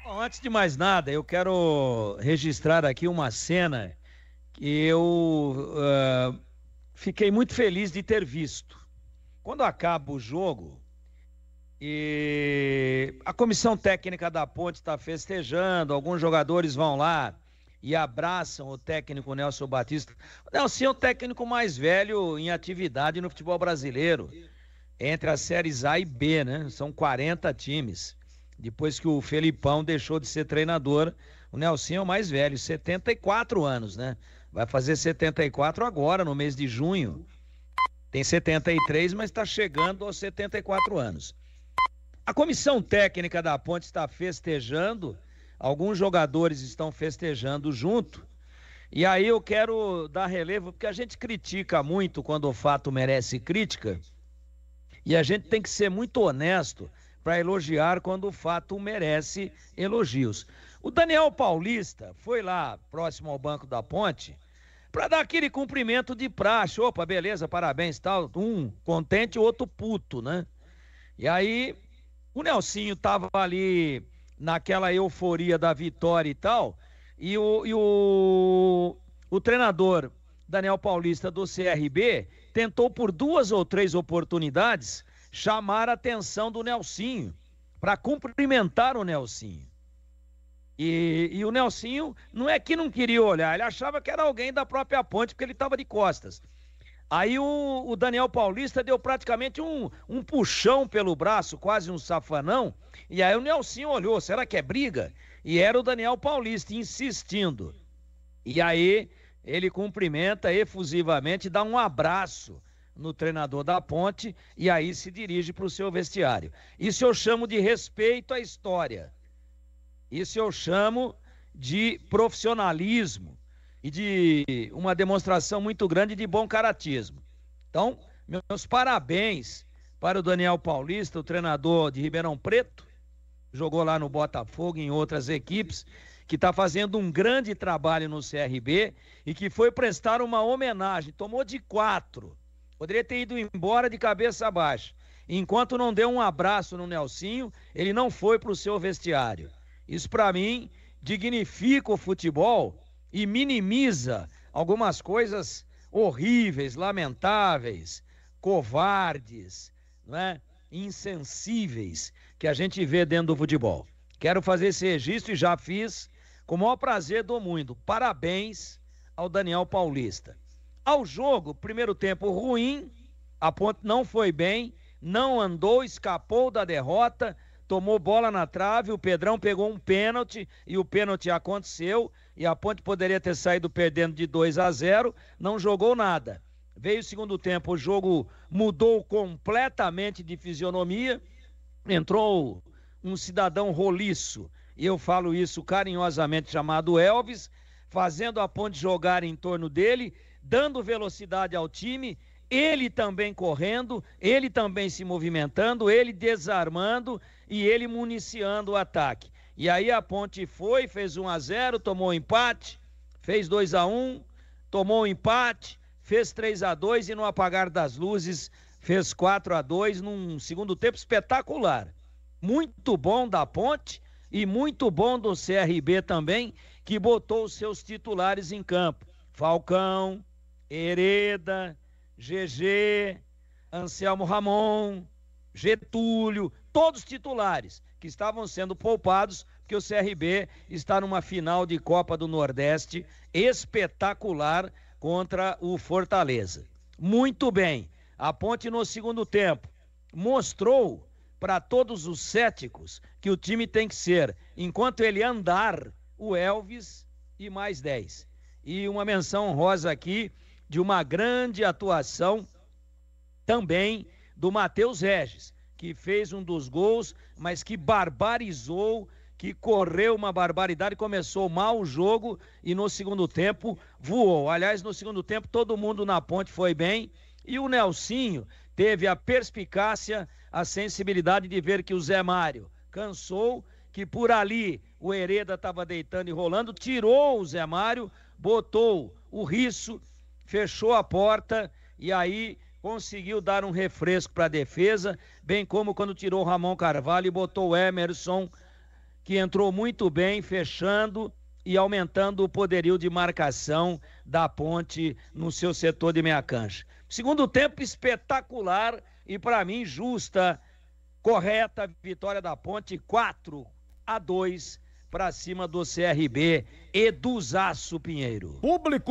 Bom, antes de mais nada, eu quero registrar aqui uma cena que eu fiquei muito feliz de ter visto. Quando acaba o jogo e a comissão técnica da Ponte está festejando, alguns jogadores vão lá e abraçam o técnico Nelson Batista. O Nelson é o técnico mais velho em atividade no futebol brasileiro, entre as séries A e B, né? São 40 times. Depois que o Felipão deixou de ser treinador, o Nelson é o mais velho, 74 anos, né? Vai fazer 74 agora, no mês de junho. Tem 73, mas está chegando aos 74 anos. A comissão técnica da Ponte está festejando, alguns jogadores estão festejando junto. E aí eu quero dar relevo, porque a gente critica muito quando o fato merece crítica, e a gente tem que ser muito honesto para elogiar quando o fato merece elogios. O Daniel Paulista foi lá, próximo ao Banco da Ponte, para dar aquele cumprimento de praxe. Opa, beleza, parabéns, tal. Um contente, o outro puto, né? E aí, o Nelsinho tava ali naquela euforia da vitória e tal, e o treinador Daniel Paulista do CRB tentou por 2 ou 3 oportunidades chamar a atenção do Nelsinho, para cumprimentar o Nelsinho. E o Nelsinho não é que não queria olhar, ele achava que era alguém da própria Ponte, porque ele estava de costas. Aí o Daniel Paulista deu praticamente um puxão pelo braço, quase um safanão, e aí o Nelsinho olhou, será que é briga? E era o Daniel Paulista insistindo. E aí ele cumprimenta efusivamente, dá um abraço no treinador da Ponte e aí se dirige para o seu vestiário. Isso eu chamo de respeito à história. Isso eu chamo de profissionalismo e de uma demonstração muito grande de bom caratismo. Então, meus parabéns para o Daniel Paulista, o treinador de Ribeirão Preto, jogou lá no Botafogo e em outras equipes, que está fazendo um grande trabalho no CRB e que foi prestar uma homenagem, tomou de 4. Poderia ter ido embora de cabeça baixa. Enquanto não deu um abraço no Nelsinho, ele não foi para o seu vestiário. Isso, para mim, dignifica o futebol e minimiza algumas coisas horríveis, lamentáveis, covardes, né? Insensíveis que a gente vê dentro do futebol. Quero fazer esse registro e já fiz com o maior prazer do mundo. Parabéns ao Daniel Paulista. Ao jogo, primeiro tempo ruim, a Ponte não foi bem, não andou, escapou da derrota, tomou bola na trave, o Pedrão pegou um pênalti e o pênalti aconteceu e a Ponte poderia ter saído perdendo de 2-0, não jogou nada. Veio o segundo tempo, o jogo mudou completamente de fisionomia, entrou um cidadão roliço, e eu falo isso carinhosamente, chamado Elvis, fazendo a Ponte jogar em torno dele, dando velocidade ao time, ele também correndo, ele também se movimentando, ele desarmando e ele municiando o ataque. E aí a Ponte foi, fez 1-0, tomou um empate, fez 2-1, tomou um empate, fez 3-2 e no apagar das luzes fez 4-2 num segundo tempo espetacular. Muito bom da Ponte e muito bom do CRB também, que botou os seus titulares em campo. Falcão, Hereda, GG, Anselmo Ramon, Getúlio, todos titulares que estavam sendo poupados, porque o CRB está numa final de Copa do Nordeste espetacular contra o Fortaleza. Muito bem, a Ponte no segundo tempo mostrou para todos os céticos que o time tem que ser, enquanto ele andar, o Elvis e mais 10. E uma menção honrosa aqui de uma grande atuação também do Matheus Regis, que fez um dos gols, mas que barbarizou, que correu uma barbaridade, começou mal o jogo e no segundo tempo voou. Aliás, no segundo tempo todo mundo na Ponte foi bem e o Nelsinho teve a perspicácia, a sensibilidade de ver que o Zé Mário cansou, que por ali o Hereda estava deitando e rolando, tirou o Zé Mário, botou o Risso, fechou a porta e aí conseguiu dar um refresco para a defesa, bem como quando tirou o Ramon Carvalho e botou o Emerson, que entrou muito bem, fechando e aumentando o poderio de marcação da Ponte no seu setor de meia cancha. Segundo tempo espetacular e, para mim, justa, correta vitória da Ponte, 4-2 para cima do CRB e do Zaço Pinheiro. Público